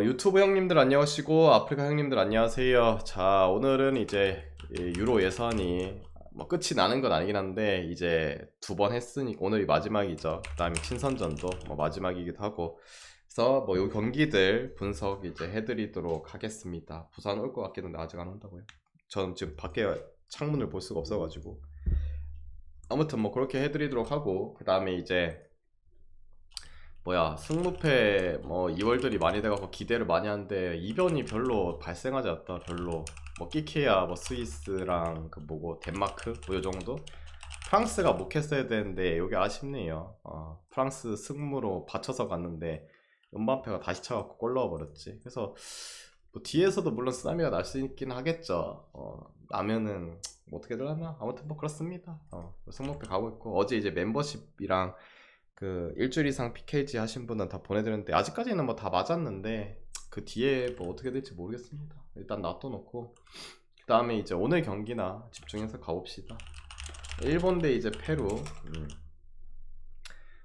유튜브 형님들 안녕하시고 아프리카 형님들 안녕하세요. 자, 오늘은 이제 이 유로 예선이 뭐 끝이 나는 건 아니긴 한데 이제 두 번 했으니 오늘이 마지막이죠. 그다음에 친선전도 뭐 마지막이기도 하고, 그래서 뭐 요 경기들 분석 이제 해드리도록 하겠습니다. 부산 올 것 같긴 한데 아직 안 온다고요? 저는 지금 밖에 창문을 볼 수가 없어가지고. 아무튼 뭐 그렇게 해드리도록 하고, 그다음에 이제 승무패 뭐 2월들이 많이 돼가고 기대를 많이 하는데 이변이 별로 발생하지 않았다. 별로 뭐 끼케야 뭐 스위스랑 그 뭐고 덴마크 뭐 요정도. 프랑스가 못했어야 되는데 여기 아쉽네요. 프랑스 승무로 받쳐서 갔는데 음바페가 다시 차갖고 골 넣어버렸지. 그래서 뭐 뒤에서도 물론 쓰나미가 날 수 있긴 하겠죠. 나면은 뭐 어떻게 될라나. 아무튼 뭐 그렇습니다. 승무패 가고 있고, 어제 이제 멤버십이랑 그 일주일 이상 PKG 하신 분은 다 보내드렸는데 아직까지는 뭐 다 맞았는데 그 뒤에 뭐 어떻게 될지 모르겠습니다. 일단 놔둬놓고 그 다음에 이제 오늘 경기나 집중해서 가봅시다. 일본 대 이제 페루.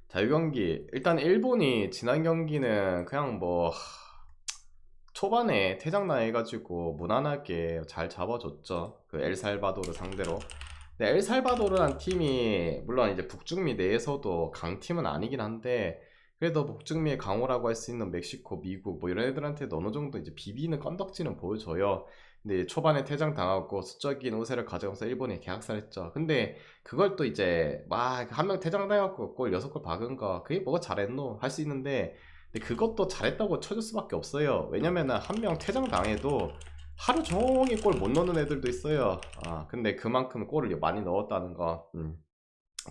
자, 이 경기 일단 일본이 지난 경기는 그냥 뭐 초반에 퇴장당해가지고 무난하게 잘 잡아줬죠. 그 엘살바도르 상대로. 근데 엘살바도르란 팀이 물론 이제 북중미 내에서도 강팀은 아니긴 한데, 그래도 북중미의 강호라고 할 수 있는 멕시코, 미국 뭐 이런 애들한테도 어느 정도 이제 비비는 건덕지는 보여줘요. 근데 초반에 퇴장 당하고 수적인 우세를 가져가면서 일본이 계약살했죠. 근데 그걸 또 이제 막 한 명 퇴장 당해갖고 골 6골 박은 거 그게 뭐가 잘했노 할 수 있는데, 근데 그것도 잘했다고 쳐줄 수밖에 없어요. 왜냐면은 한 명 퇴장 당해도 하루 종일 골 못 넣는 애들도 있어요. 근데 그만큼 골을 많이 넣었다는 거,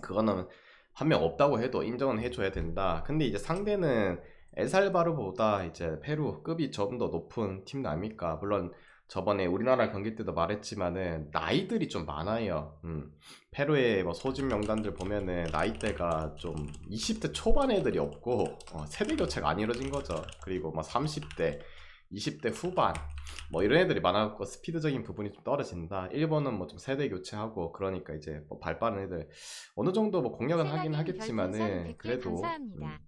그거는 한 명 없다고 해도 인정은 해줘야 된다. 근데 이제 상대는 엘살바도르보다 이제 페루 급이 좀 더 높은 팀 아닙니까? 물론 저번에 우리나라 경기 때도 말했지만은 나이들이 좀 많아요. 페루의 뭐 소집 명단들 보면은 나이대가 좀 20대 초반 애들이 없고, 세대 교체가 안 이루어진 거죠. 그리고 뭐 30대 20대 후반 뭐 이런 애들이 많아갖고 스피드적인 부분이 좀 떨어진다. 일본은 뭐 좀 세대 교체하고 그러니까 이제 뭐 발 빠른 애들 어느 정도 뭐 공략은 하긴 세라님 별풍선 하겠지만은 100개 그래도 감사합니다.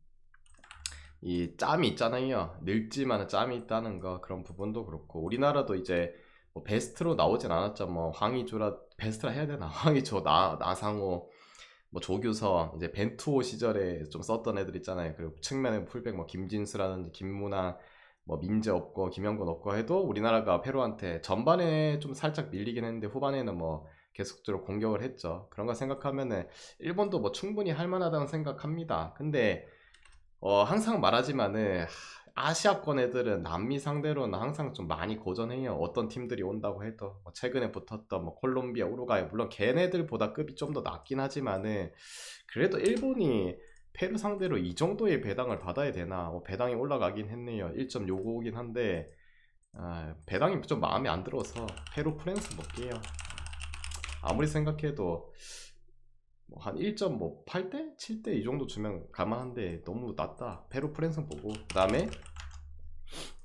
이 짬이 있잖아요. 늙지만 짬이 있다는 거, 그런 부분도 그렇고 우리나라도 이제 뭐 베스트로 나오진 않았죠. 뭐 황의조라 베스트라 해야 되나? 황의조, 나상호, 뭐 조규성, 이제 벤투호 시절에 좀 썼던 애들 있잖아요. 그리고 측면에 풀백 뭐 김진수라든지 김문환, 뭐 민재 없고 김영건 없고 해도 우리나라가 페루한테 전반에 좀 살짝 밀리긴 했는데 후반에는 뭐 계속적으로 공격을 했죠. 그런 거 생각하면은 일본도 뭐 충분히 할 만하다고 생각합니다. 근데 항상 말하지만은 아시아권 애들은 남미 상대로는 항상 좀 많이 고전해요. 어떤 팀들이 온다고 해도 뭐 최근에 붙었던 뭐 콜롬비아, 우루과이 물론 걔네들보다 급이 좀 더 낮긴 하지만은 그래도 일본이 페루 상대로 이 정도의 배당을 받아야 되나? 배당이 올라가긴 했네요. 1.65긴 한데 배당이 좀 마음에 안 들어서 페루 프랜스 볼게요. 아무리 생각해도 뭐한 1.8대? 7대 이 정도 주면 가만한데 너무 낮다. 페루 프랜스 보고 그 다음에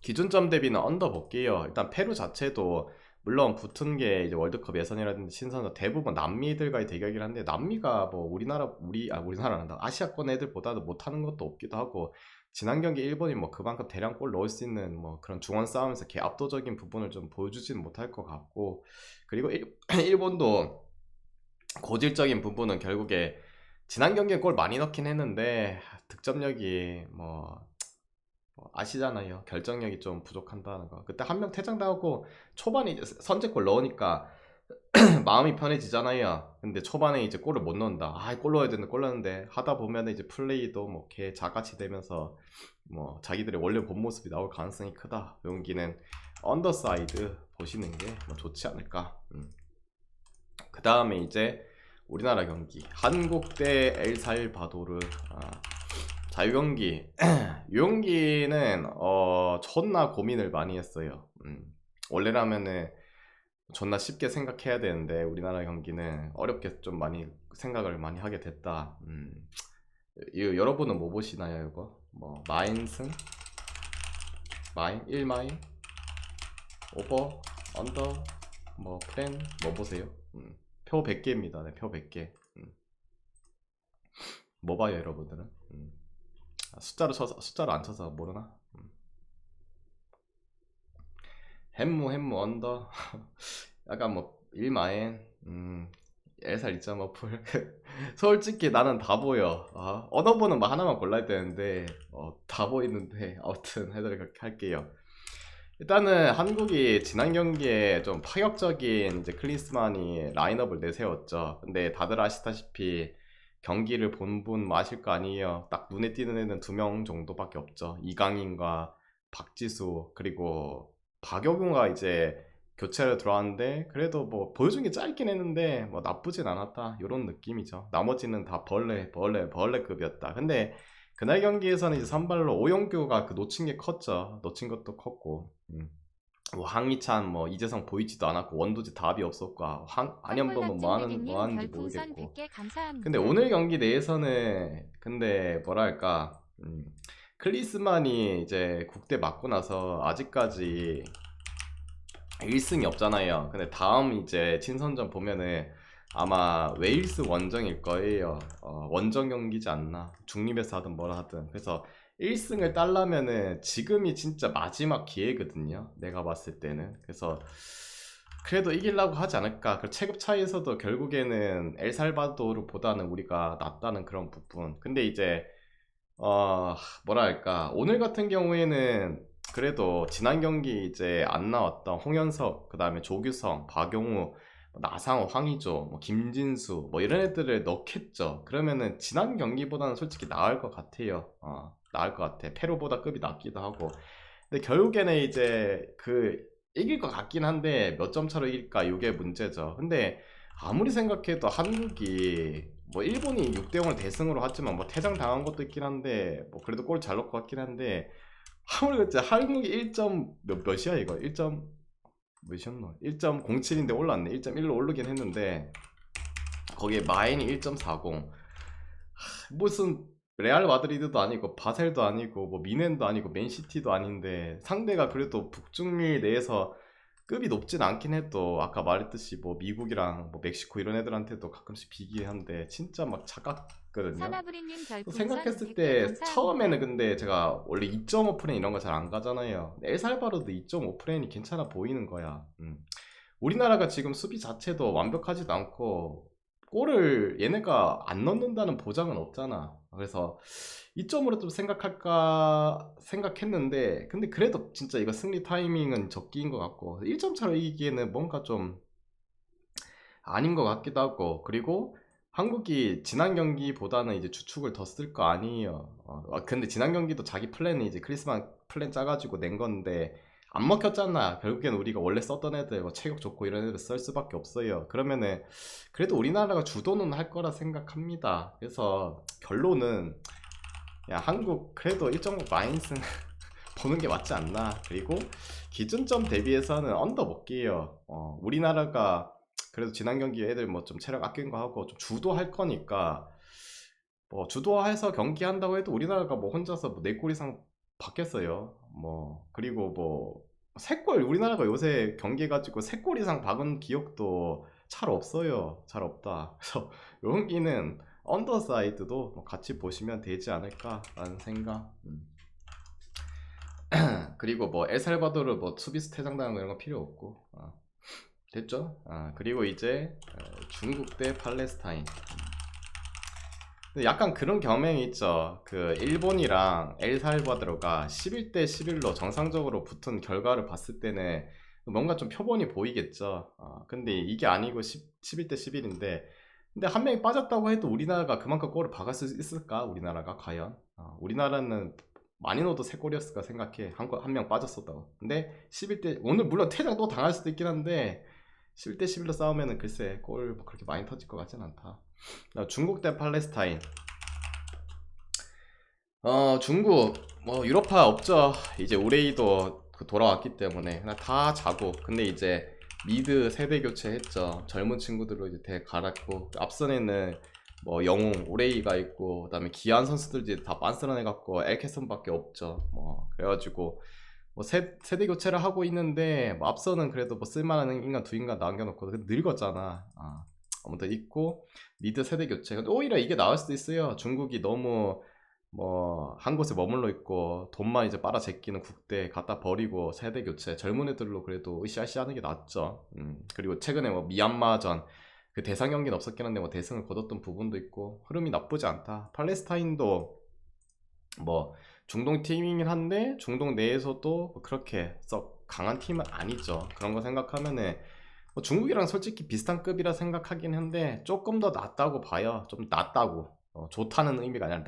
기준점 대비는 언더 볼게요. 일단 페루 자체도 물론 붙은 게 이제 월드컵 예선이라든지 신선도 대부분 남미들과의 대결이긴 한데 남미가 뭐 우리나라란다 아시아권 애들보다도 못하는 것도 없기도 하고, 지난 경기 일본이 뭐 그만큼 대량 골 넣을 수 있는 뭐 그런 중원 싸움에서 개 압도적인 부분을 좀 보여주지는 못할 것 같고, 그리고 일본도 고질적인 부분은 결국에 지난 경기에 골 많이 넣긴 했는데 득점력이 뭐 아시잖아요. 결정력이 좀 부족한다는 거. 그때 한 명 퇴장당하고 초반에 이제 선제골 넣으니까 마음이 편해지잖아요. 근데 초반에 이제 골을 못 넣는다. 골 넣어야 되는데 골 넣는데 하다 보면 이제 플레이도 뭐 개 자같이 되면서 뭐 자기들의 원래 본 모습이 나올 가능성이 크다. 용기는 언더사이드 보시는 게 뭐 좋지 않을까. 그 다음에 이제 우리나라 경기 한국 대 엘살바도르. 자유경기 유경기는 존나 고민을 많이 했어요. 원래라면은 존나 쉽게 생각해야 되는데 우리나라 경기는 어렵게 좀 많이 생각을 많이 하게 됐다. 여러분은 뭐 보시나요? 이거 뭐 마인승, 마인 1마인, 오버, 언더, 뭐 프렌 뭐 보세요? 표 100개입니다. 네, 표 100개. 뭐 봐요 여러분들은? 숫자로 안 쳐서 모르나? 햄무 언더. 약간 뭐 일마엔 엘살 2.5풀. 솔직히 나는 다 보여. 언어보는 뭐 하나만 골라야 되는데 다 보이는데 아무튼 해드리도록 할게요. 일단은 한국이 지난 경기에 좀 파격적인 이제 클린스만이 라인업을 내세웠죠. 근데 다들 아시다시피 경기를 본 분 아실 거 아니에요. 딱 눈에 띄는 애는 두 명 정도밖에 없죠. 이강인과 박지수, 그리고 박여균가 이제 교체를 들어왔는데 그래도 뭐 보여준 게 짧긴 했는데 뭐 나쁘진 않았다 이런 느낌이죠. 나머지는 다 벌레급이었다. 근데 그날 경기에서는 이제 선발로 오영규가 그 놓친 게 컸죠. 놓친 것도 컸고, 뭐 황희찬, 뭐 이재성 보이지도 않았고 원두지 답이 없었고, 안현범은 뭐 하는지 모르겠고. 근데 오늘 경기 내에서는 근데 뭐랄까, 클리스만이 이제 국대 맞고 나서 아직까지 1승이 없잖아요. 근데 다음 이제 친선전 보면은 아마 웨일스 원정일 거예요. 원정 경기지 않나. 중립에서 하든 뭐라 하든. 그래서 1승을 따려면은 지금이 진짜 마지막 기회거든요. 내가 봤을 때는. 그래서 그래도 이기려고 하지 않을까. 그 체급 차이에서도 결국에는 엘살바도르보다는 우리가 낫다는 그런 부분. 근데 이제 뭐랄까, 오늘 같은 경우에는 그래도 지난 경기 이제 안 나왔던 홍현석, 그 다음에 조규성, 박용우, 나상호, 황의조, 뭐 김진수, 뭐 이런 애들을 넣겠죠. 그러면은 지난 경기보다는 솔직히 나을 것 같아요. 나을 것 같아. 페루보다 급이 낮기도 하고. 근데 결국에는 이제 이길 것 같긴 한데 몇 점 차로 이길까 이게 문제죠. 근데 아무리 생각해도 한국이 뭐 일본이 6대 0을 대승으로 하지만 뭐 퇴장 당한 것도 있긴 한데 뭐 그래도 골 잘 넣고 왔긴 한데 아무리 그랬지 한국이 1점 몇이야 이거 1점 몇이었노 1.07인데 올랐네 1.1로 오르긴 했는데 거기에 마인이 1.40 무슨 레알 마드리드도 아니고 바셀도 아니고 뭐 미넨도 아니고 맨시티도 아닌데 상대가 그래도 북중미 내에서 급이 높진 않긴 해도 아까 말했듯이 뭐 미국이랑 뭐 멕시코 이런 애들한테도 가끔씩 비기긴 한데 진짜 막 작았거든요. 또 생각했을 때 처음에는 근데 제가 원래 2.5 프레임 이런 거 잘 안 가잖아요. 엘살바도르도 2.5 프레임이 괜찮아 보이는 거야. 우리나라가 지금 수비 자체도 완벽하지도 않고 골을 얘네가 안 넣는다는 보장은 없잖아. 그래서 이점으로 좀 생각할까 생각했는데 근데 그래도 진짜 이거 승리 타이밍은 적기인 것 같고 1점 차로 이기기에는 뭔가 좀 아닌 것 같기도 하고 그리고 한국이 지난 경기보다는 이제 주축을 더 쓸 거 아니에요. 근데 지난 경기도 자기 플랜이 이제 크리스만 플랜 짜가지고 낸 건데 안 먹혔잖아. 결국엔 우리가 원래 썼던 애들 뭐 체격 좋고 이런 애들 쓸 수밖에 없어요. 그러면은 그래도 우리나라가 주도는 할 거라 생각합니다. 그래서 결론은 야 한국 그래도 일정 마인슨 보는 게 맞지 않나. 그리고 기준점 대비해서는 언더 볼게요. 우리나라가 그래도 지난 경기 애들 뭐 좀 체력 아낀 거 하고 좀 주도할 거니까 뭐 주도해서 경기한다고 해도 우리나라가 뭐 혼자서 뭐 4골 이상 받겠어요. 뭐 그리고 뭐 3골 우리나라가 요새 경기 가지고 3골 이상 박은 기억도 잘 없어요. 잘 없다. 그래서 요 경기는 언더사이드도 뭐 같이 보시면 되지 않을까라는 생각. 그리고 뭐 엘살바도르 뭐 수비수 퇴장당한 거 이런 거 필요 없고 됐죠? 그리고 이제 중국 대 팔레스타인. 근데 약간 그런 겸행이 있죠. 그 일본이랑 엘살바도르가 11대 11로 정상적으로 붙은 결과를 봤을 때는 뭔가 좀 표본이 보이겠죠. 근데 이게 아니고 11대 11인데 근데 한 명이 빠졌다고 해도 우리나라가 그만큼 골을 박을 수 있을까? 우리나라가 과연? 우리나라는 많이 넣어도 3골이었을까 생각해. 한 명 빠졌었다고. 근데 11대 오늘 물론 퇴장 또 당할 수도 있긴 한데 11대 11로 싸우면은 글쎄 골뭐 그렇게 많이 터질 것 같진 않다. 중국 대 팔레스타인. 중국 뭐 유럽파 없죠. 이제 우레이도 돌아왔기 때문에 그냥 다 자고. 근데 이제 미드 세대 교체했죠. 젊은 친구들로 이제 대 갈았고 앞선에는 뭐 영웅 우레이가 있고 그다음에 기한 선수들 이제 다 빤스런해 갖고 엘케슨밖에 없죠. 뭐 그래가지고 뭐 세대 교체를 하고 있는데 뭐 앞서는 그래도 뭐 쓸만한 인간 두 인간 남겨놓고 늙었잖아. 아무튼 있고 미드 세대 교체. 근데 오히려 이게 나을 수도 있어요. 중국이 너무 뭐 한 곳에 머물러 있고 돈만 이제 빨아 제끼는 국대 갖다 버리고 세대 교체 젊은 애들로 그래도 으쌰으쌰 하는 게 낫죠. 그리고 최근에 뭐 미얀마전 그 대상 경기는 없었긴 한데 뭐 대승을 거뒀던 부분도 있고 흐름이 나쁘지 않다. 팔레스타인도 뭐 중동 팀이긴 한데 중동 내에서도 그렇게 썩 강한 팀은 아니죠. 그런 거 생각하면은 뭐 중국이랑 솔직히 비슷한 급이라 생각하긴 한데 조금 더 낫다고 봐요. 좀 낫다고. 좋다는 의미가 아니라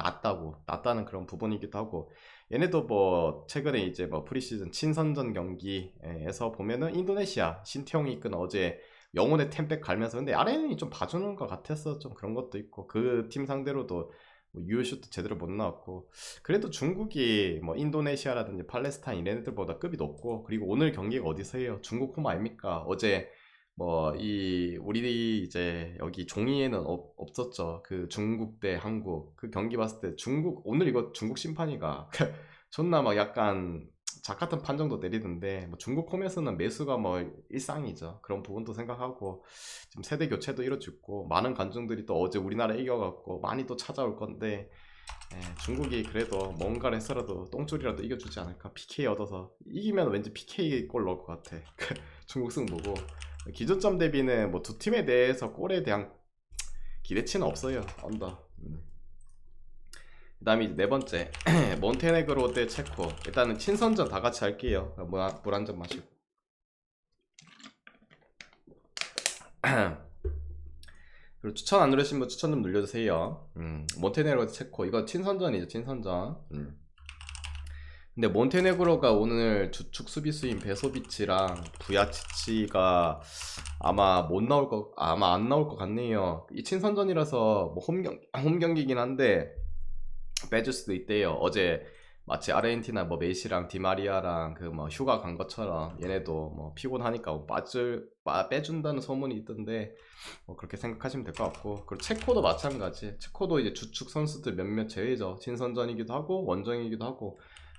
낫다는 그런 부분이기도 하고 얘네도 뭐 최근에 이제 뭐 프리시즌 친선전 경기에서 보면은 인도네시아 신태용이 이끈 어제 영혼의 템백 갈면서 근데 아레는이 좀 봐주는 것 같아서 좀 그런 것도 있고 그 팀 상대로도 뭐 유효슛도 제대로 못 나왔고 그래도 중국이 뭐 인도네시아라든지 팔레스타인 이런 애들보다 급이 높고 그리고 오늘 경기가 어디서 해요? 중국 홈 아닙니까? 어제 뭐 이 우리 이제 여기 종이에는 없었죠. 그 중국 대 한국 그 경기 봤을 때 중국 오늘 이거 중국 심판이가 존나 막 약간 작 같은 판정도 내리던데 뭐 중국 홈에서는 매수가 뭐 일상이죠. 그런 부분도 생각하고 지금 세대 교체도 이뤄졌고 많은 관중들이 또 어제 우리나라 이겨갖고 많이 또 찾아올 건데 중국이 그래도 뭔가를 해서라도 똥줄이라도 이겨주지 않을까. PK 얻어서 이기면 왠지 PK 골 넣을 것 같아. 중국 승 보고 기존점 대비는 뭐 두 팀에 대해서 골에 대한 기대치는 없어요. 언더. 그 다음에 이제 네 번째 몬테네그로 대 체코. 일단은 친선전 다 같이 할게요. 물 한 잔 마시고. 그리고 추천 안 누르신 분 추천 좀 눌러주세요. 몬테네그로 대 체코. 이거 친선전이죠. 친선전. 근데 몬테네그로가 오늘 주축 수비수인 베소비치랑 부야치치가 아마 안 나올 것 같네요. 이 친선전이라서 뭐 홈 경기긴 한데 빼줄 수도 있대요. 어제 마치 아르헨티나 뭐 메시랑 디마리아랑 그 뭐 휴가 간 것처럼 얘네도 뭐 피곤하니까 뭐 빼준다는 소문이 있던데 뭐 그렇게 생각하시면 될 것 같고 그리고 체코도 마찬가지. 체코도 이제 주축 선수들 몇몇 제외죠. 친선전이기도 하고 원정이기도 하고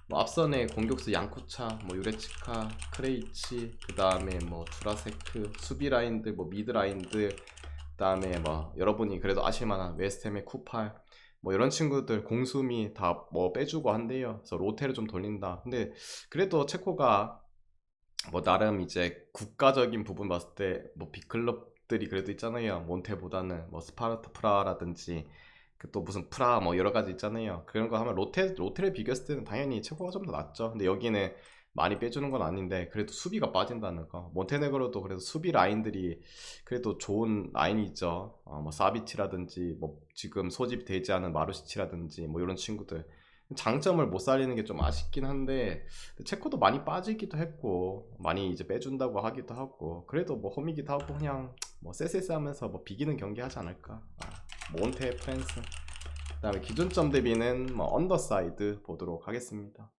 뭐 앞선에 공격수 양쿠차, 뭐 유레치카, 크레이치, 그 다음에 뭐 주라세크, 수비 라인들, 뭐 미드 라인들, 그 다음에 뭐 여러분이 그래도 아실만한 웨스템의 쿠팔, 뭐 이런 친구들 공수미 다 뭐 빼주고 한대요. 그래서 로테를 좀 돌린다. 근데 그래도 체코가 뭐 나름 이제 국가적인 부분 봤을 때 뭐 빅클럽들이 그래도 있잖아요. 몬테보다는 뭐 스파르타 프라하라든지 그 또 무슨 프라 뭐 여러 가지 있잖아요. 그런 거 하면 로테를 비교했을 때는 당연히 체코가 좀 더 낫죠. 근데 여기는 많이 빼주는 건 아닌데 그래도 수비가 빠진다는 거. 몬테네그로도 그래도 수비 라인들이 그래도 좋은 라인이 있죠. 뭐 사비치라든지 뭐 지금 소집되지 않은 마루시치라든지 뭐 이런 친구들 장점을 못 살리는 게 좀 아쉽긴 한데 체코도 많이 빠지기도 했고 많이 이제 빼준다고 하기도 하고 그래도 뭐 홈이기도 하고 그냥 뭐 쎄쎄쎄 하면서 뭐 비기는 경기 하지 않을까. 몬테 프랑스. 그 다음에 기준점 대비는 뭐 언더사이드 보도록 하겠습니다.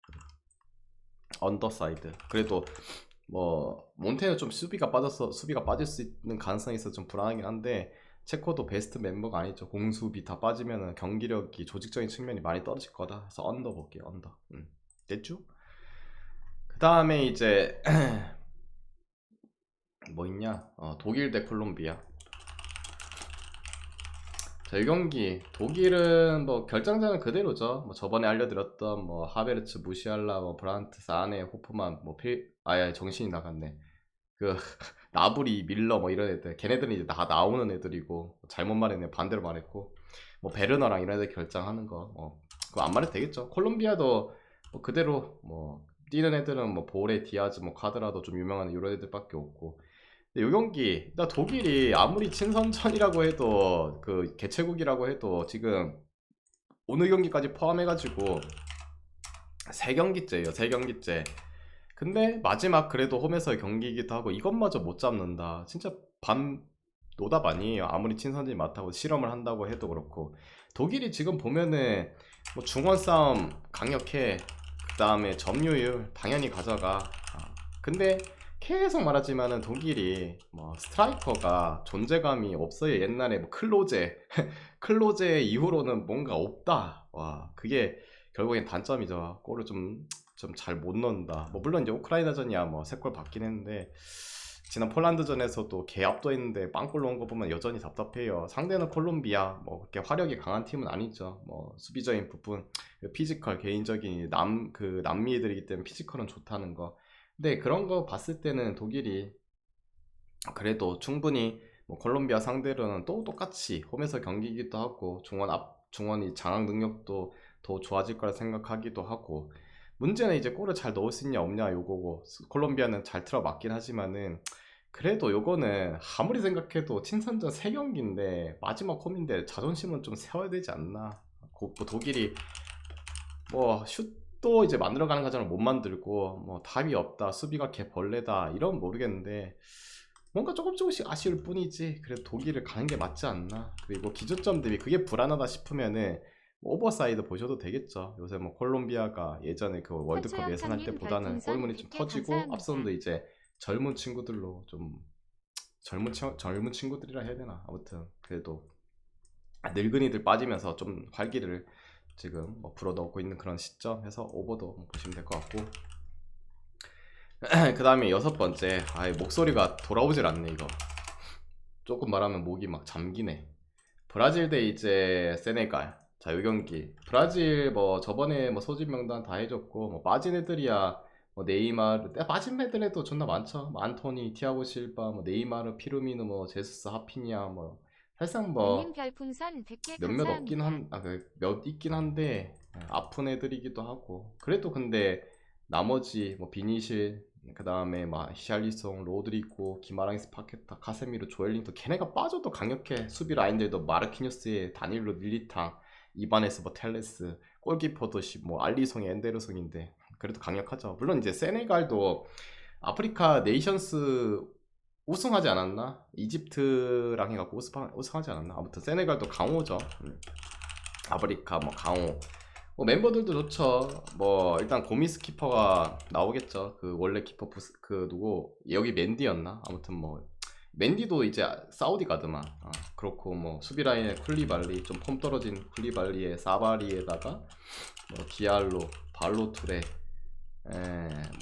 언더사이드. 그래도 뭐 몬테는 좀 수비가 빠질 수 있는 가능성이 있어서 좀 불안하긴 한데 체코도 베스트 멤버가 아니죠. 공수비 다 빠지면 경기력이 조직적인 측면이 많이 떨어질 거다. 그래서 언더 볼게요. 언더. 됐죠? 그 다음에 이제 뭐 있냐? 독일 대 콜롬비아. 자, 이 경기 독일은 뭐 결정자는 그대로죠. 뭐 저번에 알려드렸던 뭐 하베르츠, 무시알라, 뭐 브란트, 사네, 호프만, 아예 정신이 나갔네. 그 나브리, 밀러 뭐 이런 애들, 걔네들은 이제 다 나오는 애들이고 잘못 말했네, 반대로 말했고 뭐 베르너랑 이런 애들 결정하는 거, 그거 안 말해도 되겠죠. 콜롬비아도 뭐 그대로 뭐 뛰는 애들은 뭐 보레, 디아즈, 뭐 카드라도 좀 유명한 이런 애들밖에 없고. 이 경기 나 독일이 아무리 친선전이라고 해도 그 개최국이라고 해도 지금 오늘 경기까지 포함해가지고 3경기째예요. 3경기째. 근데 마지막 그래도 홈에서의 경기이기도 하고 이것마저 못 잡는다. 진짜 노답 아니에요. 아무리 친선전이 많다고 실험을 한다고 해도 그렇고 독일이 지금 보면은 뭐 중원 싸움 강력해. 그 다음에 점유율 당연히 가져가. 근데 계속 말하지만은 독일이 뭐 스트라이커가 존재감이 없어요. 옛날에 뭐 클로제 이후로는 뭔가 없다. 와, 그게 결국엔 단점이죠. 골을 좀 잘 못 넣는다. 뭐 물론 이제 우크라이나전이야 뭐 3골 받긴 했는데 지난 폴란드전에서도 개 압도했는데 빵골 넣은 거 보면 여전히 답답해요. 상대는 콜롬비아, 뭐 그렇게 화력이 강한 팀은 아니죠. 뭐 수비적인 부분, 피지컬, 개인적인 남미 애들이기 때문에 피지컬은 좋다는 거. 근데 그런 거 봤을 때는 독일이 그래도 충분히 뭐 콜롬비아 상대로는 또 똑같이 홈에서 경기이기도 하고 중원이 장악 능력도 더 좋아질 거라 생각하기도 하고, 문제는 이제 골을 잘 넣을 수 있냐 없냐 요거고, 콜롬비아는 잘 틀어 맞긴 하지만은 그래도 요거는 아무리 생각해도 친선전 3경기인데 마지막 홈인데 자존심은 좀 세워야 되지 않나. 뭐 독일이 뭐 슛도 이제 만들어가는 과정을 못 만들고 뭐 답이 없다, 수비가 개벌레다 이런 모르겠는데, 뭔가 조금씩 아쉬울 뿐이지 그래도 독일을 가는 게 맞지 않나. 그리고 기저점 대비 그게 불안하다 싶으면은 뭐 오버사이드 보셔도 되겠죠. 요새 뭐 콜롬비아가 예전에 그 월드컵 예선할 때보다는 골문이 좀 터지고 앞선도 이제 젊은 친구들로 좀 젊은 친구들이라 해야 되나. 아무튼 그래도 늙은이들 빠지면서 좀 활기를 지금 뭐 불어넣고 있는 그런 시점에서 오버도 뭐 보시면 될 것 같고. 그 다음에 6번째, 아예 목소리가 돌아오질 않네 이거. 조금 말하면 목이 막 잠기네. 브라질 대 이제 세네갈. 자, 요 경기 브라질 뭐 저번에 뭐 소집 명단 다 해줬고, 뭐 빠진 애들이야 뭐 네이마르, 빠진 애들에도 존나 많죠. 뭐 안토니, 티아고 실바, 뭐 네이마르, 피르미누, 뭐 제수스, 하피냐, 뭐 사실상 뭐 별풍선 100개 몇몇 없긴 감사합니다. 몇 있긴 한데 아픈 애들이기도 하고. 그래도 근데 나머지 뭐 비니실, 그 다음에 막 히샬리송, 로드리고, 기마랑이스, 파케타, 카세미르, 조엘링ton, 걔네가 빠져도 강력해. 수비 라인들도 마르키뉴스에 다닐로, 밀리탕, 이바네스, 뭐 텔레스, 골키퍼도 뭐 알리송이, 엔데르송인데 그래도 강력하죠. 물론 이제 세네갈도 아프리카 네이션스 우승하지 않았나? 이집트랑 해갖고 우승하지 않았나? 아무튼 세네갈도 강호죠. 아프리카 뭐 강호. 뭐 멤버들도 좋죠. 뭐 일단 고미스 키퍼가 나오겠죠. 그 원래 키퍼 그 누구 여기 맨디였나? 아무튼 뭐 맨디도 이제 사우디 가드만. 그렇고 뭐 수비 라인에 쿨리발리, 좀 폼 떨어진 쿨리발리에 사바리에다가 뭐 디알로, 발로투레,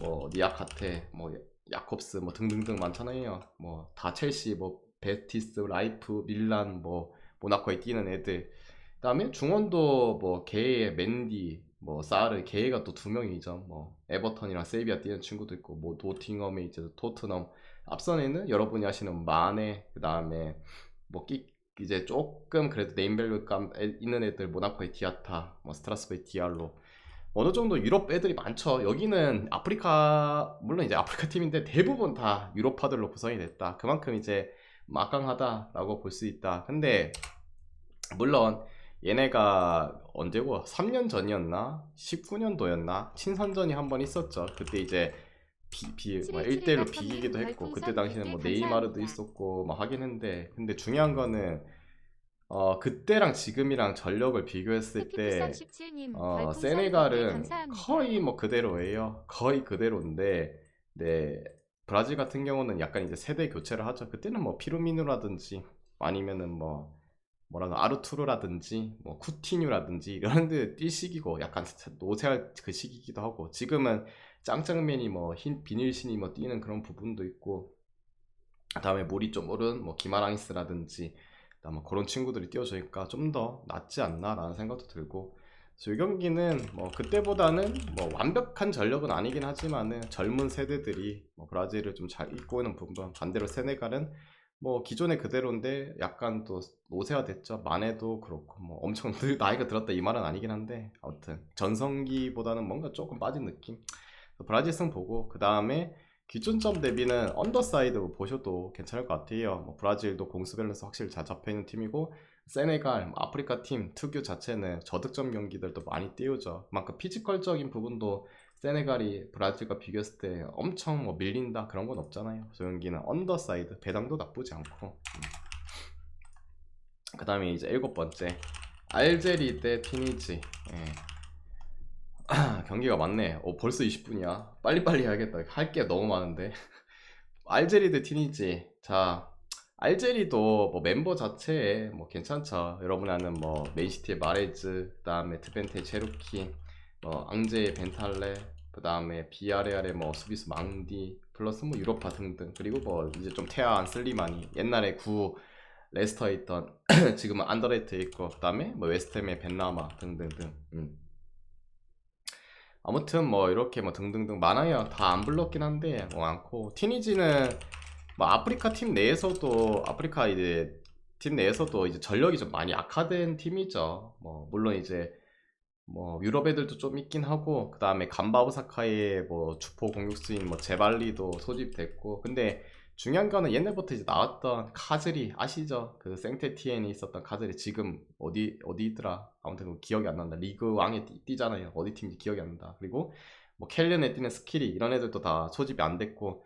뭐 니아카테, 뭐 야콥스, 뭐 등등등 많잖아요. 뭐 다 첼시, 뭐 베티스, 라이프, 밀란, 뭐 모나코에 뛰는 애들. 그다음에 중원도 뭐 게에, 맨디, 뭐 사르, 게가 또 2명이죠. 뭐 에버턴이랑 세비야 뛰는 친구도 있고, 뭐 노팅엄에 이제 토트넘. 앞선에는 여러분이 아시는 마네, 그다음에 뭐 이제 조금 그래도 네임밸류감 있는 애들, 모나코의 디아타, 뭐 스트라스부의 디알로. 어느 정도 유럽 애들이 많죠. 여기는 아프리카, 물론 이제 아프리카 팀인데 대부분 다 유럽파들로 구성이 됐다. 그만큼 이제 막강하다라고 볼 수 있다. 근데 물론 얘네가 언제고 3년 전이었나 19년도였나 친선전이 한 번 있었죠. 그때 이제 뭐 1대1로 비기기도 했고, 그때 당시에는 뭐 네이마르도 있었고 막 하긴 했는데, 근데 중요한 거는 그때랑 지금이랑 전력을 비교했을 때 세네갈은 거의 뭐 그대로예요. 거의 그대로인데, 네, 브라질 같은 경우는 약간 이제 세대 교체를 하죠. 그때는 뭐 피루미누라든지 아니면은 뭐 뭐라고 아르투르라든지 뭐 쿠티뉴라든지 이런 데 뛸 시기고, 약간 노쇠할 그 시기이기도 하고, 지금은 짱짱맨이 뭐 흰 비닐신이 뭐 뛰는 그런 부분도 있고, 그다음에 물이 좀 오른 뭐 기마랑이스라든지 뭐 그런 친구들이 뛰어주니까 좀 더 낫지 않나라는 생각도 들고. 그래서 이 경기는 뭐 그때보다는 뭐 완벽한 전력은 아니긴 하지만은 젊은 세대들이 뭐 브라질을 좀 잘 이끌고 있는 부분, 반대로 세네갈은 뭐 기존의 그대로인데 약간 또 노쇠화됐죠. 마네도 그렇고 뭐 엄청 나이가 들었다 이 말은 아니긴 한데, 아무튼 전성기보다는 뭔가 조금 빠진 느낌. 브라질 승 보고, 그 다음에 기준점 대비는 언더사이드 보셔도 괜찮을 것 같아요. 뭐 브라질도 공수 밸런스 확실히 잘 잡혀있는 팀이고, 세네갈, 뭐 아프리카 팀 특유 자체는 저득점 경기들도 많이 띄우죠. 그만큼 피지컬적인 부분도 세네갈이 브라질과 비교했을 때 엄청 뭐 밀린다 그런 건 없잖아요. 저 경기는 언더사이드, 배당도 나쁘지 않고. 그 다음에 이제 7번째, 알제리 대 튀니지. 경기가 많네. 벌써 20분이야. 빨리빨리 해야겠다. 할 게 너무 많은데. 알제리 대 튀니지. 자, 알제리도 뭐 멤버 자체에 뭐 괜찮죠. 여러분 아는 뭐 맨시티의 마레즈, 그 다음에 트벤테 체루키, 뭐 앙제의 벤탈레, 그 다음에 비아레알의 뭐 수비수 망디, 플러스 뭐 유로파 등등. 그리고 뭐 이제 좀 퇴화한 슬리마니, 옛날에 구 레스터에 있던 지금은 안더레이트에 있고, 그다음에 뭐 웨스트햄의 벤라마 등등등. 아무튼 뭐 이렇게 뭐 등등등 많아요. 다 안 불렀긴 한데 뭐 많고, 티니지는 뭐 아프리카 팀 내에서도, 아프리카 이제 팀 내에서도 이제 전력이 좀 많이 악화된 팀이죠. 뭐 물론 이제 뭐 유럽 애들도 좀 있긴 하고, 그 다음에 감바오사카의 뭐 주포 공격수인 뭐 제발리도 소집됐고, 근데 중요한 거는 옛날부터 이제 나왔던 카즈리 아시죠? 그 생테티엔이 있었던 카즈리, 지금 어디더라? 아무튼 그 기억이 안 난다. 리그 왕에 뛰잖아요. 어디 팀인지 기억이 안 난다. 그리고 뭐 켈른에 뛰는 스킬이, 이런 애들도 다 소집이 안 됐고,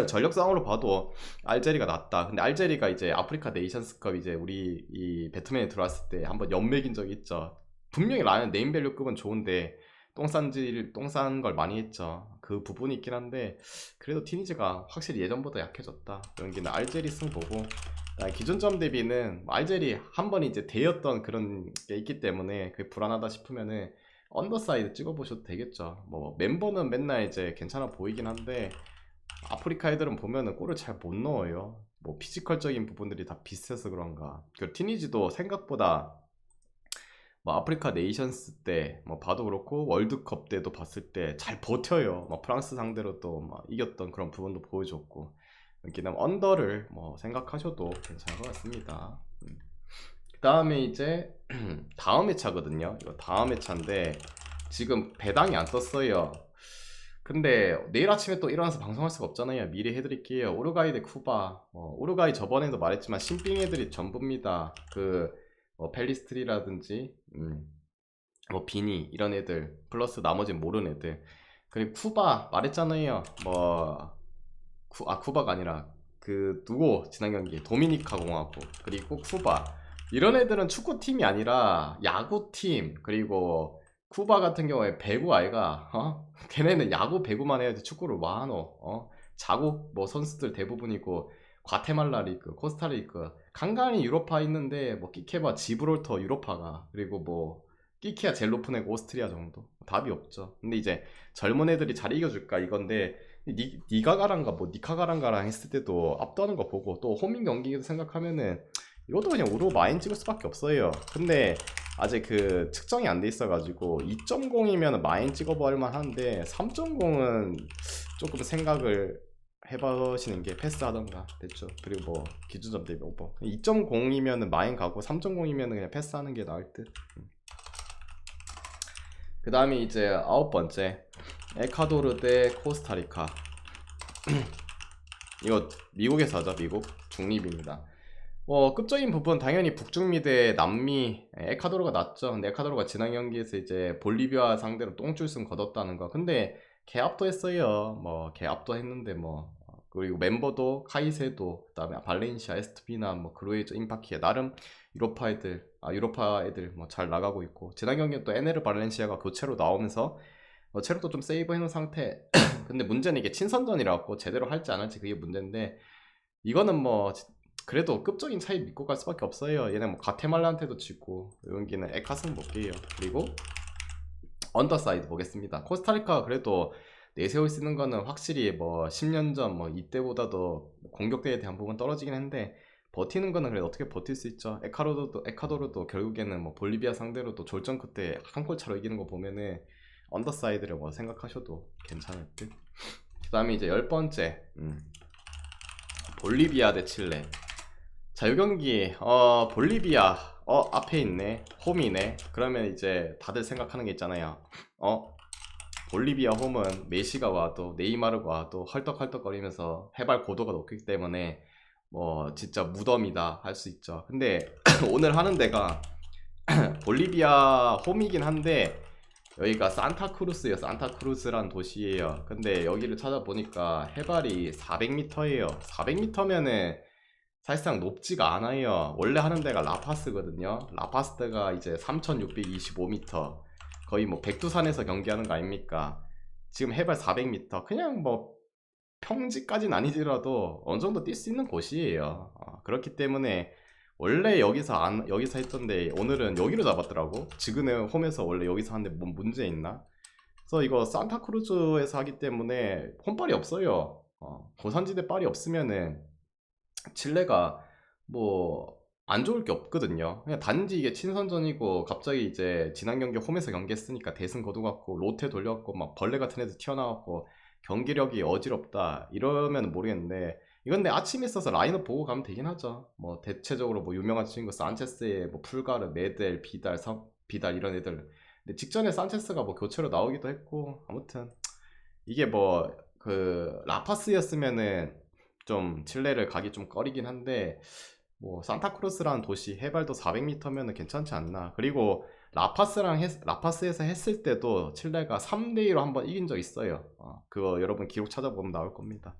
전력상으로 봐도 알제리가 낫다. 근데 알제리가 이제 아프리카 네이션스컵 이제 우리 이 배트맨에 들어왔을 때 한번 연맥인 적이 있죠. 분명히 라는 네임밸류급은 좋은데 똥싼 걸 많이 했죠. 그 부분이 있긴 한데, 그래도 티니지가 확실히 예전보다 약해졌다. 이런 게 알제리 승 보고, 기존점 대비는 알제리 한 번 이제 대였던 그런 게 있기 때문에 그게 불안하다 싶으면은 언더사이드 찍어보셔도 되겠죠. 뭐 멤버는 맨날 이제 괜찮아 보이긴 한데, 아프리카 애들은 보면은 골을 잘 못 넣어요. 뭐 피지컬적인 부분들이 다 비슷해서 그런가. 그 티니지도 생각보다 뭐 아프리카 네이션스 때 뭐 봐도 그렇고, 월드컵 때도 봤을 때 잘 버텨요. 뭐 프랑스 상대로 또 막 이겼던 그런 부분도 보여줬고, 이렇게 되면 언더를 뭐 생각하셔도 괜찮을 것 같습니다. 그 다음에 이제 다음 회차거든요. 이거 다음 회차인데 지금 배당이 안 떴어요. 근데 내일 아침에 또 일어나서 방송할 수가 없잖아요. 미리 해드릴게요. 우루과이 대 쿠바. 우루과이 저번에도 말했지만 신빙 애들이 전부입니다. 그 펠리스트리라든지 뭐 비니 이런 애들 플러스 나머지는 모르는 애들. 그리고 쿠바 말했잖아요. 뭐 쿠바가 아니라 그 누구 지난 경기 도미니카 공화국, 그리고 쿠바, 이런 애들은 축구팀이 아니라 야구팀. 그리고 쿠바 같은 경우에 배구 아이가, 걔네는 야구 배구만 해야지 축구를 뭐 하노. 자국 뭐 선수들 대부분이고, 과테말라 리그, 코스타리카, 간간히 유로파 있는데 뭐 끼케바 지브롤터 유로파가, 그리고 뭐 끼케야 제일 높은 애가 오스트리아 정도. 답이 없죠. 근데 이제 젊은 애들이 잘 이겨줄까 이건데, 니가가랑가 뭐 니카가랑가랑 했을 때도 압도하는 거 보고, 또 홈인 경기도 생각하면은 이것도 그냥 우로 마인 찍을 수밖에 없어요. 근데 아직 그 측정이 안 돼 있어가지고 2.0이면 마인 찍어볼 만한데, 3.0은 조금 생각을 해보시는 게 패스하던가. 됐죠. 그리고 뭐 기준점 대비 오버. 2.0이면 마인 가고 3.0이면 그냥 패스하는 게 나을 듯. 그 다음에 이제 아홉 번째, 에콰도르 대 코스타리카. 이거 미국에서 하죠. 미국 중립입니다. 급적인 부분 당연히 북중미 대 남미, 에콰도르가 낫죠. 근데 에콰도르가 지난 경기에서 이제 볼리비아 상대로 똥줄승 거뒀다는 거. 근데 개압도 했어요. 뭐 개압도 했는데 뭐, 그리고 멤버도 카이세도, 그다음에 발렌시아, 에스투피나, 뭐 그루에저, 임파키에 나름 유로파 애들 뭐 잘 나가고 있고, 지난 경기는 또 에네르 발렌시아가 교체로 나오면서 체력도 좀 세이브 해놓은 상태. 근데 문제는 이게 친선전이라고 제대로 할지 안 할지, 그게 문제인데, 이거는 뭐 그래도 급적인 차이 믿고 갈 수밖에 없어요. 얘네 뭐 가테말라한테도 지고, 여기는 에카스는 볼게요. 그리고 언더사이드 보겠습니다. 코스타리카 그래도 내세울 수 있는 거는 확실히 뭐 10년 전 뭐 이때보다도 공격대에 대한 부분 떨어지긴 했는데, 버티는 거는 그래도 어떻게 버틸 수 있죠. 에콰도르도 결국에는 뭐 볼리비아 상대로도 졸전 끝에 한 골 차로 이기는 거 보면은 언더사이드를 뭐 생각하셔도 괜찮을 듯. 그 다음에 이제 열 번째, 볼리비아 대 칠레. 자, 이 경기 볼리비아 앞에 있네, 홈이네. 그러면 이제 다들 생각하는 게 있잖아요. 볼리비아 홈은 메시가 와도 네이마르가 와도 헐떡헐떡거리면서 해발 고도가 높기 때문에 뭐 진짜 무덤이다 할 수 있죠. 근데 오늘 하는 데가 볼리비아 홈이긴 한데, 여기가 산타크루스예요. 산타크루스란 도시예요. 근데 여기를 찾아보니까 해발이 400m예요. 400m면은 사실상 높지가 않아요. 원래 하는 데가 라파스거든요. 라파스가 이제 3625m, 거의 뭐 백두산에서 경기하는 거 아닙니까? 지금 해발 400m, 그냥 뭐 평지까지는 아니더라도 어느 정도 뛸 수 있는 곳이에요. 그렇기 때문에 원래 여기서 했던데 오늘은 여기로 잡았더라고. 지그네 홈에서 원래 여기서 하는데 뭔 문제 있나? 그래서 이거 산타크루즈에서 하기 때문에 홈발이 없어요. 고산지대 빨이 없으면은 칠레가 뭐 안 좋을 게 없거든요. 그냥 단지 이게 친선전이고 갑자기 이제 지난 경기 홈에서 경기했으니까 대승 거둬갖고 로테 돌려갖고 막 벌레 같은 애들 튀어나왔고 경기력이 어지럽다 이러면 모르겠는데, 이건 내 아침에 있어서 라인업 보고 가면 되긴 하죠. 뭐 대체적으로 뭐 유명한 친구 산체스의 뭐 풀가르, 메델, 비달, 비달 이런 애들. 근데 직전에 산체스가 뭐 교체로 나오기도 했고, 아무튼 이게 뭐 그 라파스였으면은 좀 칠레를 가기 좀 꺼리긴 한데, 뭐 산타크루스라는 도시 해발도 400m면은 괜찮지 않나. 그리고 라파스에서 했을 때도 칠레가 3대2로 한번 이긴 적 있어요. 그거 여러분 기록 찾아보면 나올 겁니다.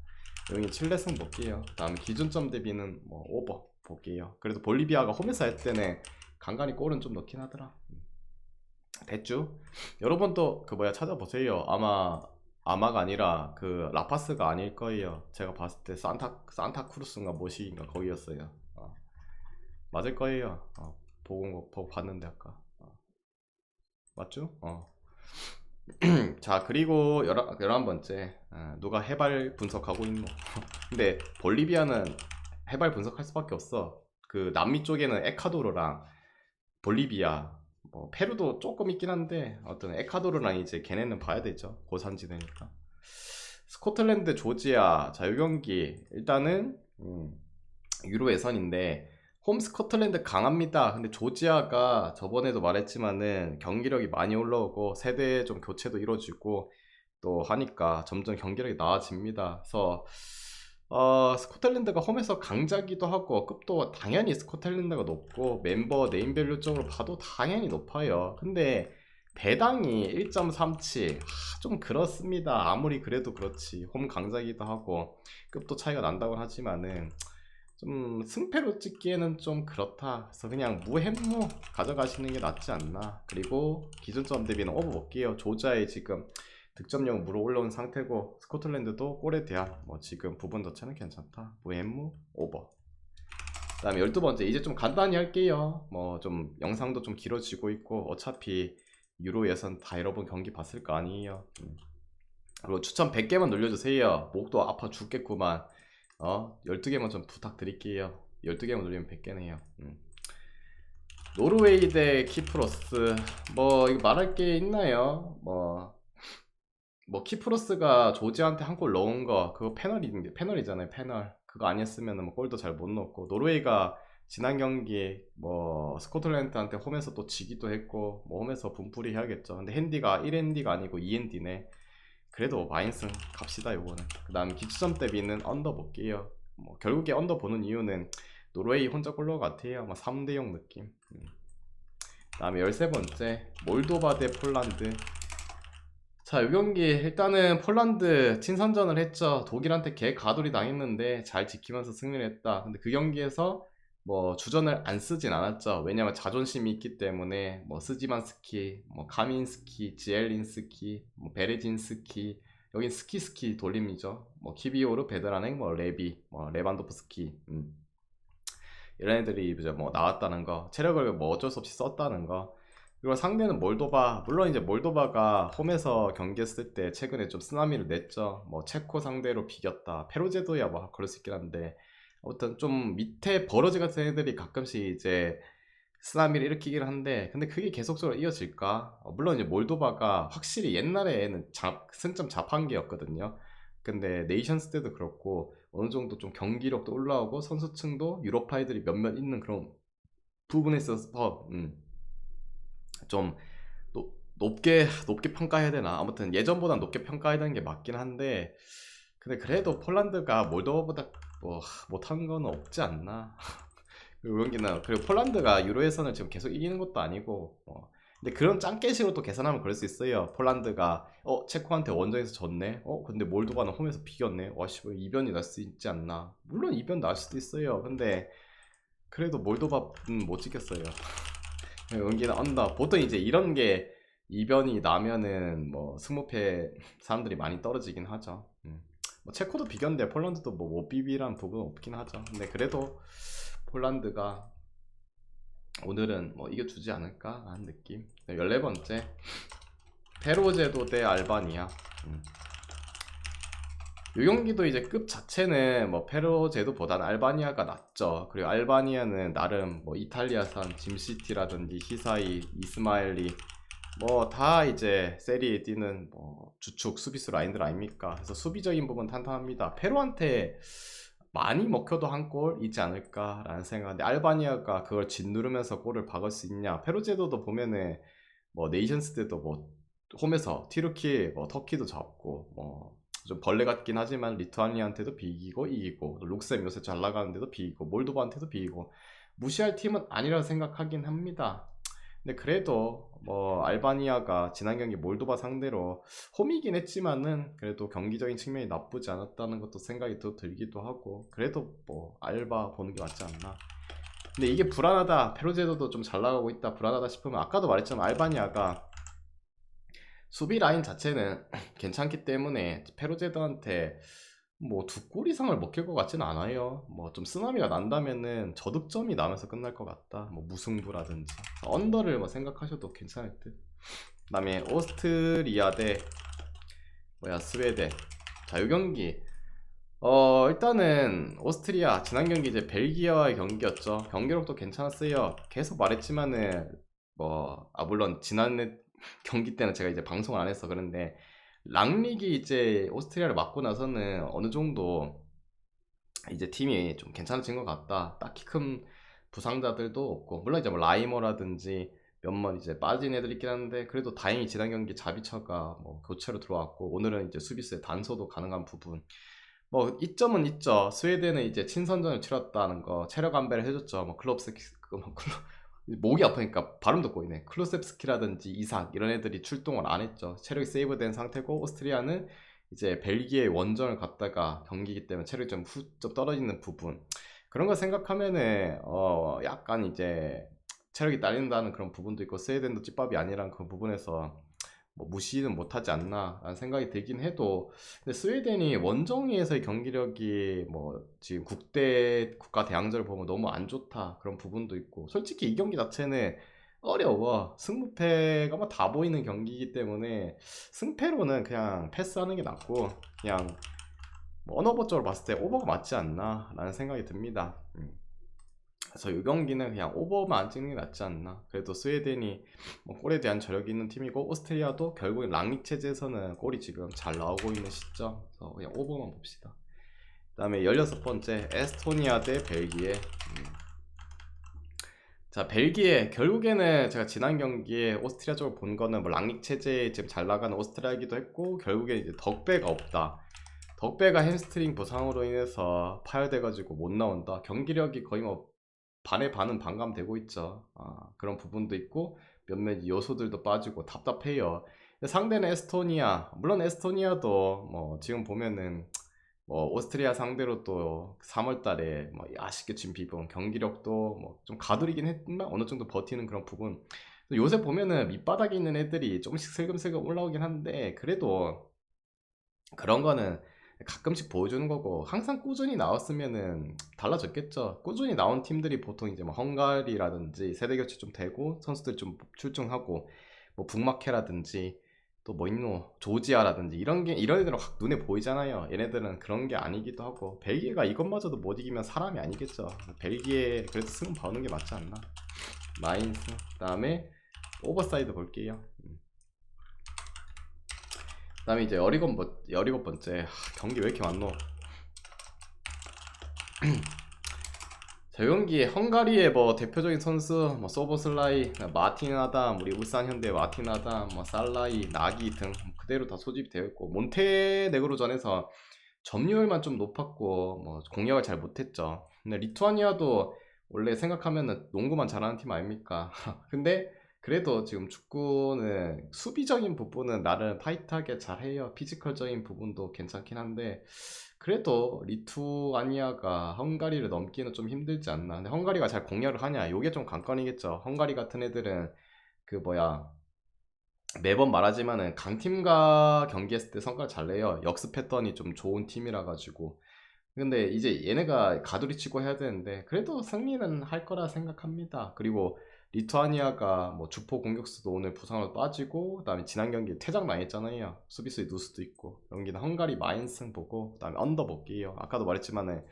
여기 칠레승 볼게요. 다음 기준점 대비는 뭐 오버 볼게요. 그래도 볼리비아가 홈에서 할 때는 간간히 골은 좀 넣긴 하더라. 됐죠? 여러분도 그 뭐야 찾아보세요. 아마가 아니라 그 라파스가 아닐 거예요. 제가 봤을 때 산타크루스인가 뭐시인가 거기였어요. 맞을 거예요. 보고 봤는데 아까. 맞죠? 자, 그리고 11번째, 누가 해발 분석하고 있노? 근데 볼리비아는 해발 분석할 수밖에 없어. 그 남미 쪽에는 에콰도르랑 볼리비아, 뭐 페루도 조금 있긴 한데 어떤 에콰도르랑 이제 걔네는 봐야 되죠. 고산지대니까. 스코틀랜드, 조지아, 자, 요 경기 일단은 유로 예선인데 홈 스코틀랜드 강합니다. 근데 조지아가 저번에도 말했지만은 경기력이 많이 올라오고 세대 좀 교체도 이루어지고 또 하니까 점점 경기력이 나아집니다. 그래서 스코틀랜드가 홈에서 강자기도 하고 급도 당연히 스코틀랜드가 높고 멤버 네임밸류적으로 봐도 당연히 높아요. 근데 배당이 1.37, 좀 그렇습니다. 아무리 그래도 그렇지 홈 강자기도 하고 급도 차이가 난다고 하지만은 좀 승패로 찍기에는 좀 그렇다. 그래서 그냥 무햄무 가져가시는 게 낫지 않나. 그리고 기준점 대비는 오버 볼게요. 조자의 지금 득점력 무로 올라온 상태고 스코틀랜드도 골에 대한 뭐 지금 부분 자체는 괜찮다. 무햄무 오버. 그 다음에 12번째 이제 좀 간단히 할게요. 뭐 좀 영상도 좀 길어지고 있고 어차피 유로 예선 다 여러분 경기 봤을 거 아니에요. 그리고 추천 100개만 눌려주세요. 목도 아파 죽겠구만. 12개만 좀 부탁드릴게요. 12개만 눌리면 100개네요. 노르웨이 대 키프로스. 뭐 이거 말할 게 있나요? 뭐 키프로스가 조지한테 한 골 넣은 거 그거 패널이잖아요. 패널 그거 아니었으면 뭐 골도 잘 못 넣었고, 노르웨이가 지난 경기 뭐 스코틀랜드한테 홈에서 또 지기도 했고 뭐 홈에서 분풀이 해야겠죠. 근데 핸디가 1핸디가 아니고 2핸디네. 그래도 마인승 갑시다 요거는. 그 다음 기초점 대비는 언더 볼게요. 뭐 결국에 언더 보는 이유는 노르웨이 혼자 골 넣은 것 같아요. 뭐 3대0 느낌. 그 다음에 13번째 몰도바 대 폴란드. 자, 이 경기 일단은 폴란드 친선전을 했죠. 독일한테 개 가돌이 당했는데 잘 지키면서 승리를 했다. 근데 그 경기에서 뭐 주전을 안 쓰진 않았죠. 왜냐면 자존심이 있기 때문에 뭐 스지만스키, 뭐 카민스키, 지엘린스키, 뭐 베레진스키, 여긴 스키 돌림이죠. 뭐 키비오르, 베드라넥, 뭐 레비, 뭐 레반도프스키, 이런 애들이 이제 뭐 나왔다는 거, 체력을 뭐 어쩔 수 없이 썼다는 거. 그리고 상대는 몰도바. 물론 이제 몰도바가 홈에서 경기했을 때 최근에 좀 쓰나미를 냈죠. 뭐 체코 상대로 비겼다, 페루제도야 뭐 그럴 수 있긴 한데, 아무튼 좀 밑에 버러지 같은 애들이 가끔씩 이제 쓰나미를 일으키긴 한데, 근데 그게 계속적으로 이어질까? 물론 이제 몰도바가 확실히 옛날에는 승점 자판기였거든요. 근데 네이션스 때도 그렇고 어느 정도 좀 경기력도 올라오고 선수층도 유럽파이들이 몇몇 있는 그런 부분에 있어서 좀 높게 평가해야 되나? 아무튼 예전보다 높게 평가해야 되는 게 맞긴 한데, 근데 그래도 폴란드가 몰도바보다 뭐 못한 건 없지 않나. 그리고 경기는, 그리고 폴란드가 유로 예선을 지금 계속 이기는 것도 아니고, 근데 그런 짱깨식으로 또 계산하면 그럴 수 있어요. 폴란드가 체코한테 원정에서 졌네. 근데 몰도바는 홈에서 비겼네. 와씨, 뭐 이변이 날 수 있지 않나? 물론 이변 날 수도 있어요. 근데 그래도 몰도바는 못 지켰어요. 연기는 언더. 보통 이제 이런 게 이변이 나면은 뭐 승무패 사람들이 많이 떨어지긴 하죠. 뭐 체코도 비겼는데 폴란드도 뭐 못 비비란 부분 없긴 하죠. 근데 그래도 폴란드가 오늘은 뭐 이겨주지 않을까 하는 느낌. 14번째 페루제도 대 알바니아. 이 경기도 이제 급 자체는 뭐 페로제도보다는 알바니아가 낫죠. 그리고 알바니아는 나름 뭐 이탈리아산 짐시티라든지 히사이, 이스마일리 뭐 다 이제 세리에 뛰는 뭐 주축 수비수 라인들 아닙니까? 그래서 수비적인 부분 탄탄합니다. 페루한테 많이 먹혀도 한 골 있지 않을까라는 생각인데 알바니아가 그걸 짓누르면서 골을 박을 수 있냐? 페루 제도도 보면은 뭐 네이션스 때도 뭐 홈에서 튀르키 뭐 터키도 잡고 뭐 좀 벌레 같긴 하지만 리투아니아한테도 비기고 이기고 룩셈 요새 잘 나가는데도 비기고 몰도바한테도 비기고 무시할 팀은 아니라 생각하긴 합니다. 근데 그래도 뭐 알바니아가 지난 경기 몰도바 상대로 홈이긴 했지만은 그래도 경기적인 측면이 나쁘지 않았다는 것도 생각이 또 들기도 하고 그래도 뭐 알바 보는 게 맞지 않나. 근데 이게 불안하다, 페루제도도 좀 잘 나가고 있다 불안하다 싶으면 아까도 말했지만 알바니아가 수비 라인 자체는 괜찮기 때문에 페루제도한테 뭐 두 골 이상을 먹힐 것 같지는 않아요. 뭐 좀 쓰나미가 난다면은 저득점이 나면서 끝날 것 같다. 뭐 무승부라든지 언더를 뭐 생각하셔도 괜찮을 듯. 그다음에 오스트리아 대 뭐야 스웨덴. 자, 이 경기 일단은 오스트리아 지난 경기 이제 벨기에와의 경기였죠. 경기력도 괜찮았어요. 계속 말했지만은 물론 지난 경기 때는 제가 이제 방송을 안 해서 그런데 랑릭이 이제 오스트리아를 맞고 나서는 어느 정도 이제 팀이 좀 괜찮아진 것 같다. 딱히 큰 부상자들도 없고 물론 이제 뭐 라이머라든지 몇몇 이제 빠진 애들 있긴 한데 그래도 다행히 지난 경기 자비처가 뭐 교체로 들어왔고 오늘은 이제 수비수의 단소도 가능한 부분 뭐 이점은 있죠. 스웨덴은 이제 친선전을 치렀다는 거 체력 안배를 해줬죠. 뭐 클롭스키 목이 아프니까 발음도 꼬이네. 클로셉스키라든지 이삭 이런 애들이 출동을 안 했죠. 체력이 세이브된 상태고 오스트리아는 이제 벨기에 원정을 갔다가 경기이기 때문에 체력이 좀 좀 떨어지는 부분 그런 거 생각하면은 약간 이제 체력이 딸린다는 그런 부분도 있고 스웨덴도 ጭ밥이 아니란 그 부분에서 뭐 무시는 못하지 않나 라는 생각이 들긴 해도 근데 스웨덴이 원정에서의 경기력이 뭐 지금 국가 대항전을 보면 너무 안 좋다 그런 부분도 있고 솔직히 이 경기 자체는 어려워 승부패가 뭐 다 보이는 경기이기 때문에 승패로는 그냥 패스하는 게 낫고 그냥 뭐 어느 쪽으로 봤을 때 오버가 맞지 않나 라는 생각이 듭니다. 그래서 이 경기는 그냥 오버만 안 찍는 게 낫지 않나. 그래도 스웨덴이 뭐 골에 대한 저력이 있는 팀이고 오스트리아도 결국엔 랑릭 체제에서는 골이 지금 잘 나오고 있는 시점. 그래서 그냥 오버만 봅시다. 그 다음에 16번째 에스토니아 대 벨기에. 자, 벨기에 결국에는 제가 지난 경기에 오스트리아 쪽을 본 거는 뭐 랑릭 체제에 지금 잘 나가는 오스트리아이기도 했고 결국에 이제 덕배가 없다. 덕배가 햄스트링 부상으로 인해서 파열돼가지고 못 나온다. 경기력이 거의 뭐 반의 반은 반감되고 있죠. 그런 부분도 있고 몇몇 요소들도 빠지고 답답해요. 상대는 에스토니아. 물론 에스토니아도 뭐 지금 보면은 뭐 오스트리아 상대로 또 3월달에 뭐 아쉽게 진 비본 경기력도 뭐 좀 가두리긴 했지만 어느 정도 버티는 그런 부분. 요새 보면은 밑바닥에 있는 애들이 조금씩 슬금슬금 올라오긴 한데 그래도 그런 거는 가끔씩 보여주는 거고 항상 꾸준히 나왔으면은 달라졌겠죠. 꾸준히 나온 팀들이 보통 이제 뭐 헝가리라든지 세대 교체 좀 되고 선수들 좀 출중하고 뭐 북마케라든지 또 뭐 있노 조지아라든지 이런 게 이런 애들은 확 눈에 보이잖아요. 얘네들은 그런 게 아니기도 하고 벨기에가 이것마저도 못 이기면 사람이 아니겠죠. 벨기에 그래도 승은 봐오는 게 맞지 않나. 마인스 그다음에 오버사이드 볼게요. 그다음에 이제 17번째 경기 왜 이렇게 많노? 저 경기에 헝가리의 뭐 대표적인 선수 뭐 소보슬라이, 마틴 아담, 우리 울산 현대 마틴 아담, 뭐 살라이, 나기 등 그대로 다 소집이 되어 있고 몬테네그로전에서 점유율만 좀 높았고 뭐 공략을 잘 못했죠. 근데 리투아니아도 원래 생각하면은 농구만 잘하는 팀 아닙니까? 근데 그래도 지금 축구는 수비적인 부분은 나름 타이트하게 잘해요. 피지컬적인 부분도 괜찮긴 한데 그래도 리투아니아가 헝가리를 넘기는 좀 힘들지 않나. 근데 헝가리가 잘 공략을 하냐? 요게 좀 관건이겠죠. 헝가리 같은 애들은 그 뭐야 매번 말하지만은 강팀과 경기했을 때 성과를 잘 내요. 역습 패턴이 좀 좋은 팀이라 가지고. 근데 이제 얘네가 가두리 치고 해야 되는데 그래도 승리는 할 거라 생각합니다. 그리고 리투아니아가 뭐 주포 공격수도 오늘 부상으로 빠지고, 그다음에 지난 경기 퇴장 당했잖아요. 수비수의 누수도 있고. 여기는 헝가리 마인승 보고, 그다음에 언더 볼게요. 아까도 말했지만은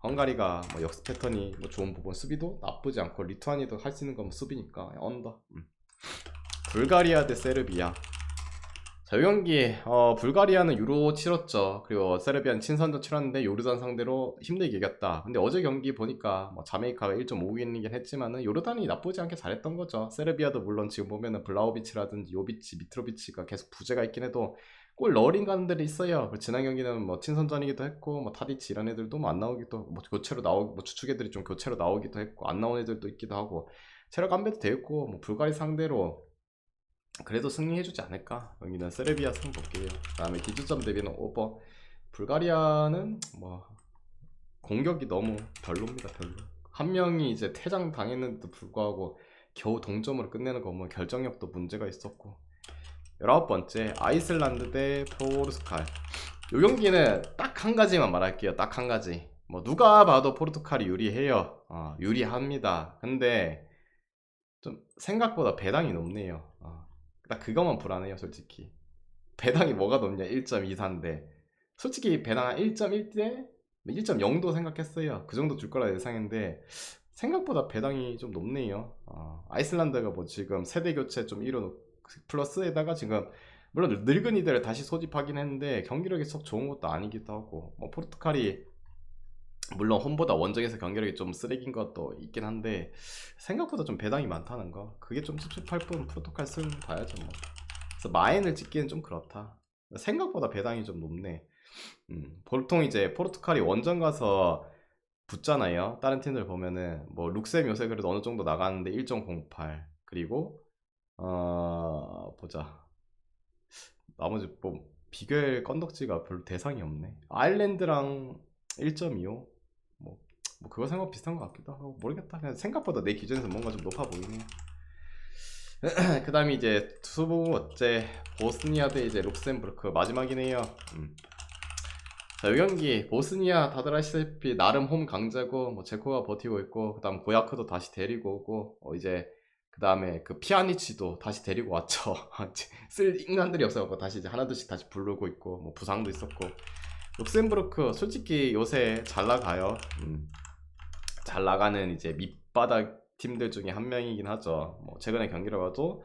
헝가리가 뭐 역습 패턴이 뭐 좋은 부분, 수비도 나쁘지 않고, 리투아니아도 할 수 있는 건 뭐 수비니까 언더. 불가리아 대 세르비아. 자, 이 경기 불가리아는 유로 치렀죠. 그리고 세르비아는 친선전 치렀는데 요르단 상대로 힘들게 이겼다. 근데 어제 경기 보니까 뭐 자메이카가 1.5위이긴 했지만은 요르단이 나쁘지 않게 잘했던 거죠. 세르비아도 물론 지금 보면은 블라우비치라든지 요비치, 미트로비치가 계속 부재가 있긴 해도 골 넣으린 가는들이 있어요. 지난 경기는 뭐 친선전이기도 했고, 뭐 타디치 이런 애들도 뭐 안 나오기도, 뭐 교체로 나오, 뭐 주축 애들이 좀 교체로 나오기도 했고, 안 나온 애들도 있기도 하고, 체력 안배도 되었고, 뭐 불가리 상대로 그래도 승리해주지 않을까. 여기는 세르비아 승 볼게요. 그 다음에 기준점 대비는 오버. 불가리아는 뭐 공격이 너무 별로입니다. 별로. 한 명이 이제 퇴장 당했는데도 불구하고 겨우 동점으로 끝내는 거 보면 결정력도 문제가 있었고. 19번째 아이슬란드 대 포르투갈. 요 경기는 딱 한 가지만 말할게요. 딱 한 가지. 뭐 누가 봐도 포르투갈이 유리해요. 유리합니다. 근데 좀 생각보다 배당이 높네요. 나 그거만 불안해요, 솔직히. 배당이 뭐가 높냐? 1.24인데 솔직히 배당 한 1.1대 1.0도 생각했어요. 그 정도 줄 거라 예상했는데 생각보다 배당이 좀 높네요. 아이슬란드가 뭐 지금 세대 교체 좀 이뤄놓고 플러스에다가 지금 물론 늙은이들을 다시 소집하긴 했는데 경기력이 썩 좋은 것도 아니기도 하고, 뭐 포르투갈이 물론 홈보다 원정에서 경기력이 좀 쓰레기인 것도 있긴 한데 생각보다 좀 배당이 많다는 거, 그게 좀 찝찝할 뿐 포르투갈 승 봐야죠 뭐. 그래서 마인을 찍기엔 좀 그렇다. 생각보다 배당이 좀 높네. 보통 이제 포르투갈이 원정 가서 붙잖아요. 다른 팀들 보면은 뭐 룩셈 요새 그래도 어느 정도 나가는데 1.08, 그리고 보자, 나머지 뭐 비교할 건덕지가 별로 대상이 없네. 아일랜드랑 1.25, 뭐, 뭐 그거 생각 비슷한 것 같기도 하고 모르겠다. 그냥 생각보다 내 기준에서 뭔가 좀 높아 보이네요. 그 다음에 이제 두 번째 보스니아 대 이제 룩셈부르크 마지막이네요. 자, 이 경기 보스니아 다들 아시다시피 나름 홈 강자고, 뭐 제코가 버티고 있고, 그 다음 고야크도 다시 데리고 오고, 이제 그 다음에 그 피아니치도 다시 데리고 왔죠. 쓸 인간들이 없어갖고 다시 이제 하나둘씩 다시 부르고 있고, 뭐 부상도 있었고. 룩셈부르크 솔직히 요새 잘 나가요. 잘 나가는 이제 밑바닥 팀들 중에 한 명이긴 하죠. 뭐 최근에 경기를 봐도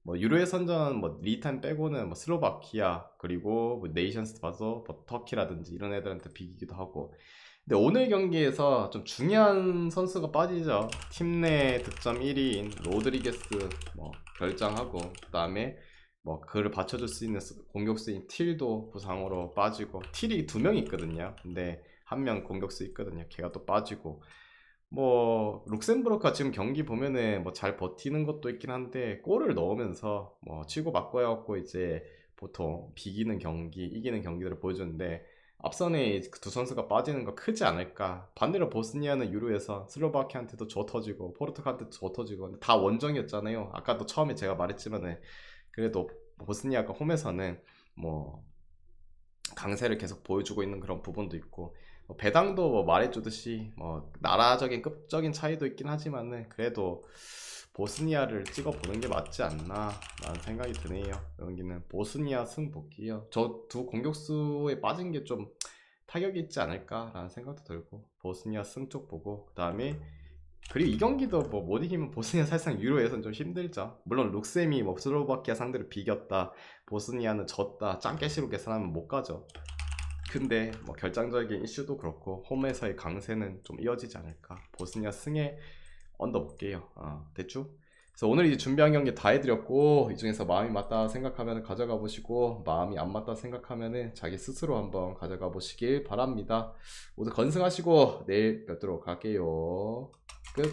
뭐 유로의 선전 뭐 리탄 빼고는 뭐 슬로바키아, 그리고 뭐 네이션스 봐서 뭐 터키라든지 이런 애들한테 비기기도 하고. 근데 오늘 경기에서 좀 중요한 선수가 빠지죠. 팀 내 득점 1위인 로드리게스 뭐 결장하고, 그 다음에 뭐 그를 받쳐줄 수 있는 공격수인 틸도 부상으로 빠지고, 틸이 두 명 있거든요. 근데 한 명 공격수 있거든요. 걔가 또 빠지고, 뭐 룩셈부르크가 지금 경기 보면은 뭐 잘 버티는 것도 있긴 한데 골을 넣으면서 뭐 치고 받고 해갖고 이제 보통 비기는 경기, 이기는 경기들을 보여주는데 앞선에 그 두 선수가 빠지는 거 크지 않을까. 반대로 보스니아는 유로에서 슬로바키아한테도 져 터지고 포르투갈한테도 져 터지고, 근데 다 원정이었잖아요. 아까도 처음에 제가 말했지만은 그래도 보스니아가 홈에서는 뭐 강세를 계속 보여주고 있는 그런 부분도 있고, 배당도 뭐 말해주듯이 뭐 나라적인 급적인 차이도 있긴 하지만은 그래도 보스니아를 찍어보는 게 맞지 않나 라는 생각이 드네요. 여기는 보스니아 승 볼게요. 저 두 공격수에 빠진 게 좀 타격이 있지 않을까 라는 생각도 들고, 보스니아 승 쪽 보고, 그 다음에 그리고 이 경기도 뭐 못 이기면 보스니아 사실상 유로에선 좀 힘들죠. 물론 룩셈이 뭐 슬로바키아 상대로 비겼다, 보스니아는 졌다, 짱깨시로 계산하면 못 가죠. 근데 뭐 결정적인 이슈도 그렇고 홈에서의 강세는 좀 이어지지 않을까. 보스니아 승에 언더 볼게요. 대충. 그래서 오늘 이제 준비한 경기 다 해드렸고, 이 중에서 마음이 맞다 생각하면 가져가 보시고, 마음이 안 맞다 생각하면 자기 스스로 한번 가져가 보시길 바랍니다. 모두 건승하시고 내일 뵙도록 할게요. 끝.